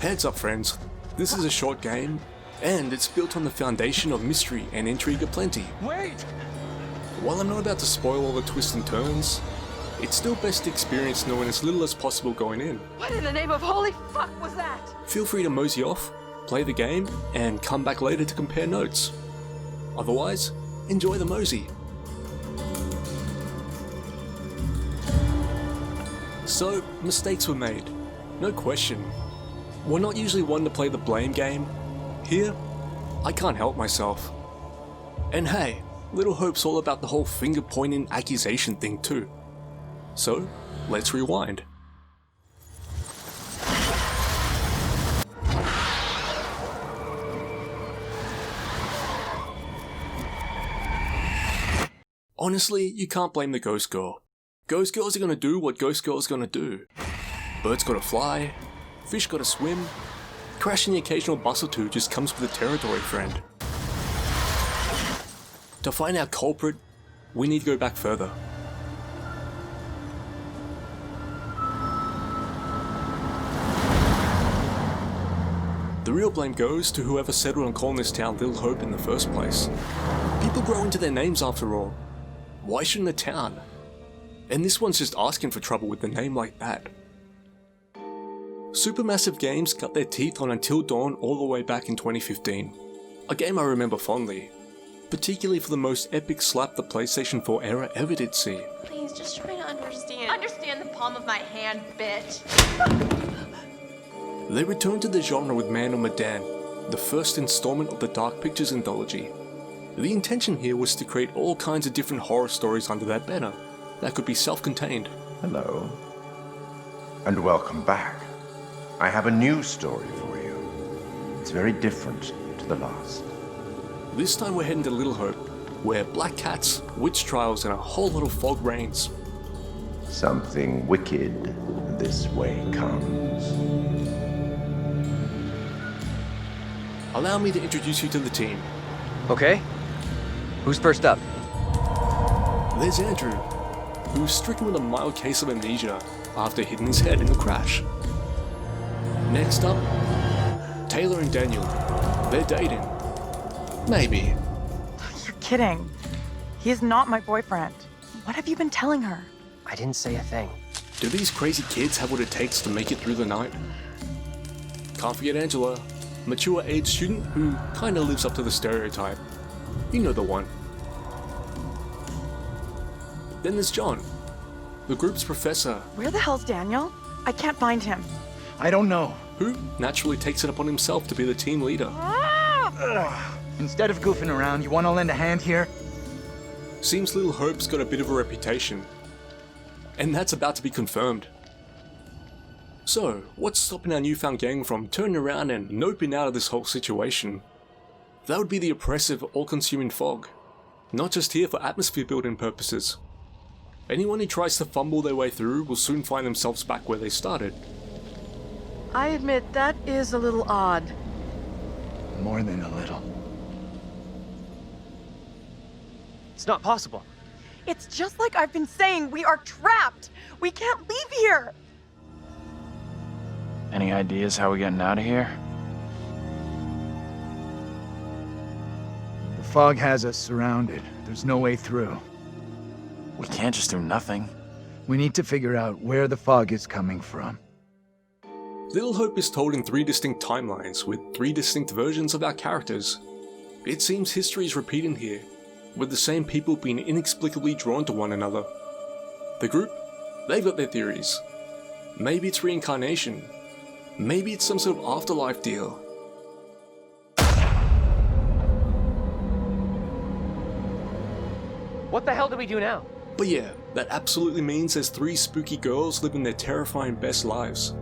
Heads up friends, this is a short game, and it's built on the foundation of mystery and intrigue aplenty. Wait! While I'm not about to spoil all the twists and turns, it's still best to experience knowing as little as possible going in. What in the name of holy fuck was that? Feel free to mosey off, play the game, and come back later to compare notes. Otherwise, enjoy the mosey. So, mistakes were made. No question. We're not usually one to play the blame game. Here, I can't help myself. And hey, Little Hope's all about the whole finger-pointing accusation thing too. So, let's rewind. Honestly, you can't blame the Ghost Girl. Ghost Girls are gonna do what Ghost Girls gonna do. Birds gotta fly, fish gotta swim, crashing the occasional bus or two just comes with the territory, friend. To find our culprit, we need to go back further. The real blame goes to whoever settled on calling this town Little Hope in the first place. People grow into their names after all. Why shouldn't a town? And this one's just asking for trouble with a name like that. Supermassive Games got their teeth on Until Dawn all the way back in 2015. A game I remember fondly, particularly for the most epic slap the PlayStation 4 era ever did see. Please, just try to understand. Understand the palm of my hand, bitch. They returned to the genre with Man or Medan, the first installment of the Dark Pictures Anthology. The intention here was to create all kinds of different horror stories under that banner, that could be self-contained. Hello. And welcome back. I have a new story for you. It's very different to the last. This time we're heading to Little Hope, where black cats, witch trials, and a whole lot of fog reigns. Something wicked this way comes. Allow me to introduce you to the team. Okay. Who's first up? There's Andrew, who's stricken with a mild case of amnesia after hitting his head in a crash. Next up, Taylor and Daniel. They're dating. Maybe. You're kidding. He is not my boyfriend. What have you been telling her? I didn't say a thing. Do these crazy kids have what it takes to make it through the night? Can't forget Angela, mature age student who kinda lives up to the stereotype. You know the one. Then there's John, the group's professor. Where the hell's Daniel? I can't find him. I don't know. Who naturally takes it upon himself to be the team leader. Instead of goofing around, you want to lend a hand here? Seems Little Hope's got a bit of a reputation. And that's about to be confirmed. So, what's stopping our newfound gang from turning around and noping out of this whole situation? That would be the oppressive, all-consuming fog. Not just here for atmosphere building purposes. Anyone who tries to fumble their way through will soon find themselves back where they started. I admit that is a little odd. More than a little. It's not possible. It's just like I've been saying, we are trapped. We can't leave here. Any ideas how we're getting out of here? The fog has us surrounded. There's no way through. We can't just do nothing. We need to figure out where the fog is coming from. Little Hope is told in 3 distinct timelines with 3 distinct versions of our characters. It seems history is repeating here, with the same people being inexplicably drawn to one another. The group, they've got their theories. Maybe it's reincarnation. Maybe it's some sort of afterlife deal. What the hell do we do now? But yeah, that absolutely means there's 3 spooky girls living their terrifying best lives.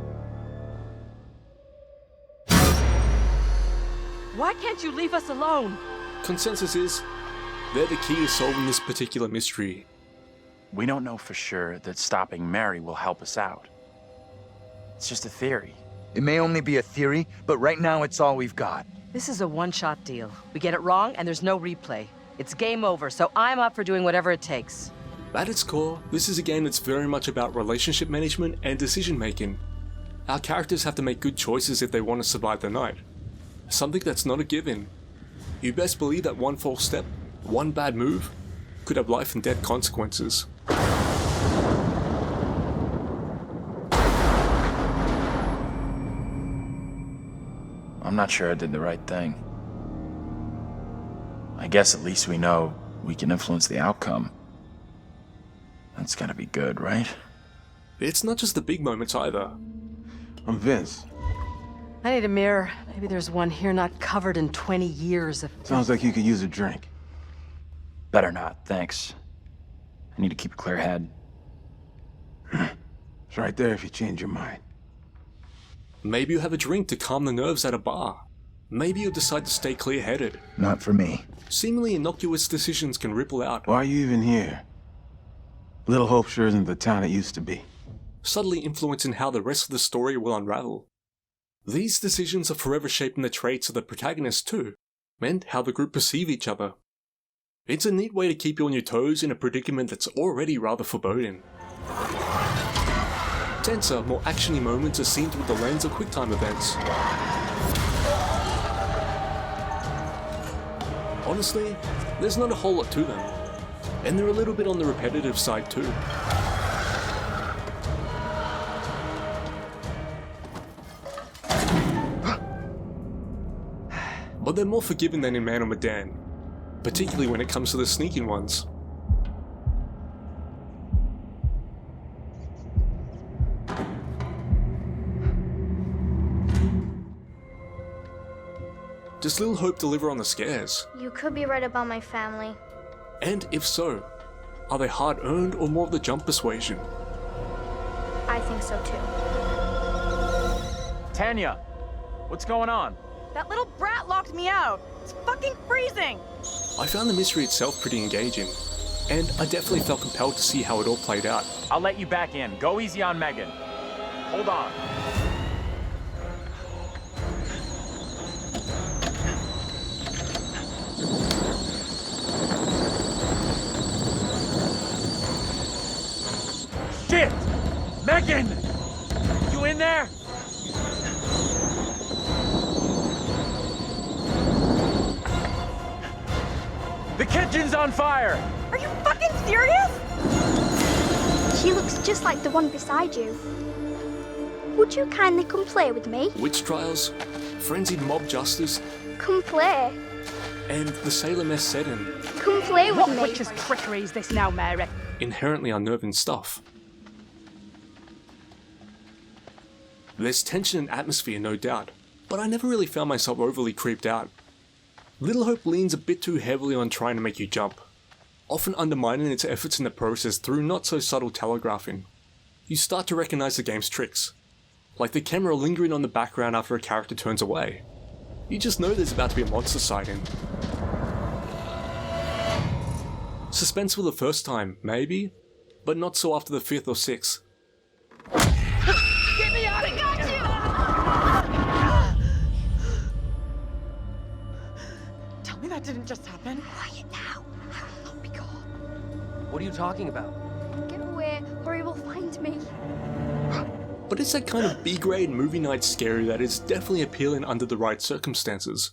Why can't you leave us alone? Consensus is, they're the key to solving this particular mystery. We don't know for sure that stopping Mary will help us out. It's just a theory. It may only be a theory, but right now it's all we've got. This is a one-shot deal. We get it wrong and there's no replay. It's game over, so I'm up for doing whatever it takes. At its core, this is a game that's very much about relationship management and decision making. our characters have to make good choices if they want to survive the night. Something that's not a given. You best believe that one false step, one bad move, could have life and death consequences. I'm not sure I did the right thing. I guess at least we know we can influence the outcome. That's gotta be good, right? It's not just the big moments either. I'm Vince. I need a mirror. Maybe there's one here not covered in 20 years of... Sounds like you could use a drink. Better not, thanks. I need to keep a clear head. It's right there if you change your mind. Maybe you have a drink to calm the nerves at a bar. Maybe you'll decide to stay clear-headed. Not for me. Seemingly innocuous decisions can ripple out, Why are you even here? Little Hope sure isn't the town it used to be. subtly influencing how the rest of the story will unravel. These decisions are forever shaping the traits of the protagonist too, and how the group perceive each other. It's a neat way to keep you on your toes in a predicament that's already rather foreboding. Tenser, more actiony moments are seen through the lens of QuickTime events. Honestly, there's not a whole lot to them, and they're a little bit on the repetitive side too. But they're more forgiving than in Man or Medan, particularly when it comes to the sneaking ones. Does Little Hope deliver on the scares? You could be right about my family. And if so, are they hard-earned or more of the jump persuasion? I think so too. Tanya, what's going on? That little brat locked me out. It's fucking freezing. I found the mystery itself pretty engaging, and I definitely felt compelled to see how it all played out. I'll let you back in. Go easy on Megan. Hold on. Shit! Megan! You in there? The kitchen's on fire! Are you fucking serious? She looks just like the one beside you. Would you kindly come play with me? Witch trials, frenzied mob justice, Come play. and the Salem-esque setting. Come play with me. What witch's trickery is this now, Mary? Inherently unnerving stuff. There's tension and atmosphere, no doubt, but I never really found myself overly creeped out. Little Hope leans a bit too heavily on trying to make you jump, often undermining its efforts in the process through not so subtle telegraphing. You start to recognize the game's tricks, like the camera lingering on the background after a character turns away. You just know there's about to be a monster sighting. Suspenseful the first time, maybe, but not so after the 5th or 6th. Get me out of here! Tell me that didn't just happen. Quiet now. I will not be caught. What are you talking about? Get away, or he will find me. But it's that kind of B-grade movie night scary that is definitely appealing under the right circumstances.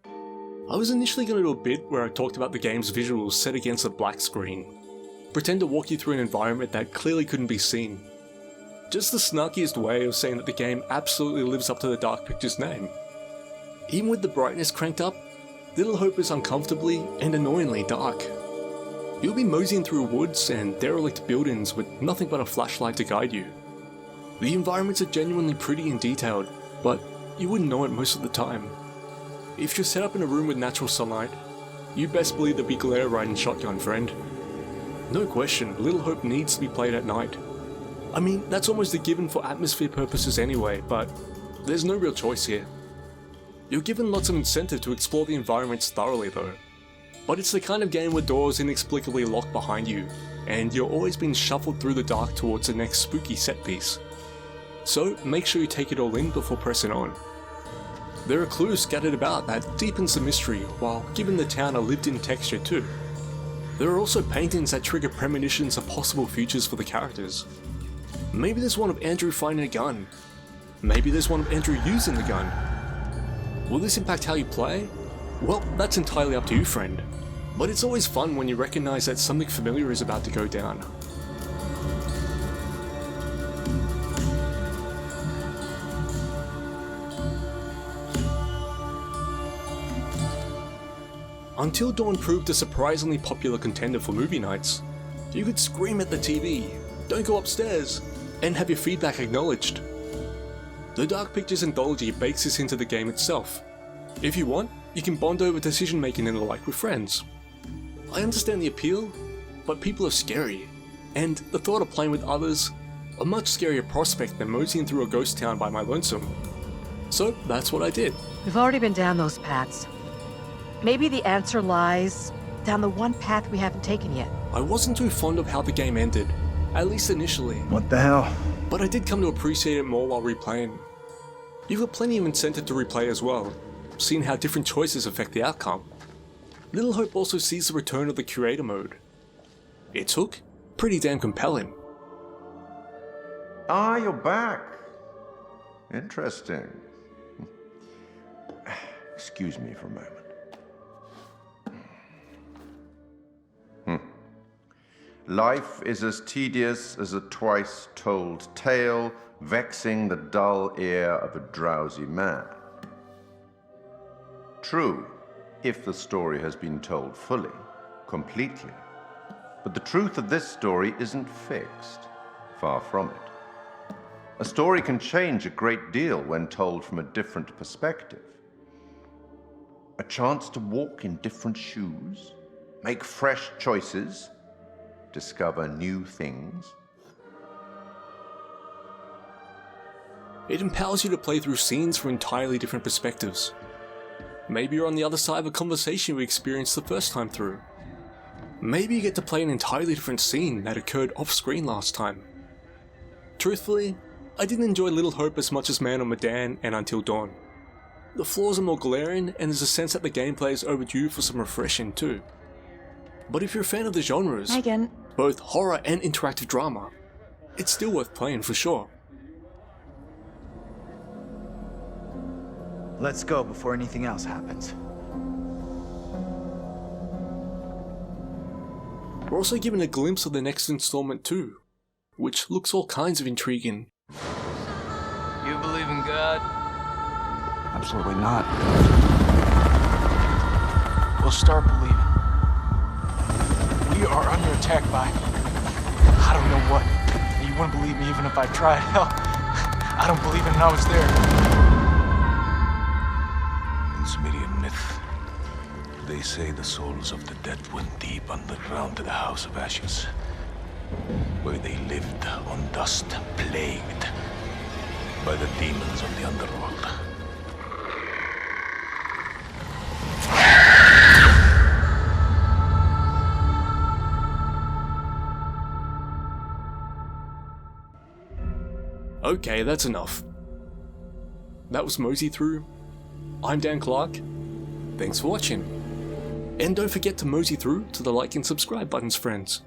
I was initially going to do a bit where I talked about the game's visuals set against a black screen. Pretend to walk you through an environment that clearly couldn't be seen. Just the snarkiest way of saying that the game absolutely lives up to the Dark Pictures name. Even with the brightness cranked up, Little Hope is uncomfortably and annoyingly dark. You'll be moseying through woods and derelict buildings with nothing but a flashlight to guide you. The environments are genuinely pretty and detailed, but you wouldn't know it most of the time. If you're set up in a room with natural sunlight, you best believe there'll be glare riding shotgun, friend. No question, Little Hope needs to be played at night. I mean, that's almost a given for atmosphere purposes anyway, but there's no real choice here. You're given lots of incentive to explore the environments thoroughly though. But it's the kind of game where doors inexplicably lock behind you, and you're always being shuffled through the dark towards the next spooky set piece. So make sure you take it all in before pressing on. There are clues scattered about that deepens the mystery while giving the town a lived-in texture too. There are also paintings that trigger premonitions of possible futures for the characters. Maybe there's one of Andrew finding a gun. Maybe there's one of Andrew using the gun. Will this impact how you play? Well, that's entirely up to you, friend. But it's always fun when you recognize that something familiar is about to go down. Until Dawn proved a surprisingly popular contender for movie nights, you could scream at the TV, "Don't go upstairs," and have your feedback acknowledged. The Dark Pictures Anthology bakes this into the game itself. If you want, you can bond over decision making and the like with friends. I understand the appeal, but people are scary, and the thought of playing with others, a much scarier prospect than moseying through a ghost town by my lonesome. So that's what I did. We've already been down those paths. Maybe the answer lies down the one path we haven't taken yet. I wasn't too fond of how the game ended, at least initially. What the hell? But I did come to appreciate it more while replaying. You've got plenty of incentive to replay as well, seeing how different choices affect the outcome. Little Hope also sees the return of the curator mode. Its hook, pretty damn compelling. Ah, you're back. Interesting. Excuse me for a moment. Life is as tedious as a twice-told tale, vexing the dull ear of a drowsy man. True, if the story has been told fully, completely. But the truth of this story isn't fixed. Far from it. A story can change a great deal when told from a different perspective. A chance to walk in different shoes, make fresh choices, discover new things. It empowers you to play through scenes from entirely different perspectives. Maybe you're on the other side of a conversation we experienced the first time through. Maybe you get to play an entirely different scene that occurred off-screen last time. Truthfully, I didn't enjoy Little Hope as much as Man on Medan and Until Dawn. The flaws are more glaring, and there's a sense that the gameplay is overdue for some refreshing too. But if you're a fan of the genres, Megan. both horror and interactive drama, it's still worth playing for sure. Let's go before anything else happens. We're also given a glimpse of the next installment too, which looks all kinds of intriguing. You believe in God? Absolutely not. We'll start believing. We are under attack by I don't know what. You wouldn't believe me even if I tried. Hell, I don't believe it and I was there. In Sumerian myth, they say the souls of the dead went deep underground to the House of Ashes, where they lived on dust, plagued by the demons of the underworld. Okay, that's enough. That was MoseyThrough. I'm Dan Clarke. Thanks for watching. And don't forget to mosey through to the like and subscribe buttons, friends.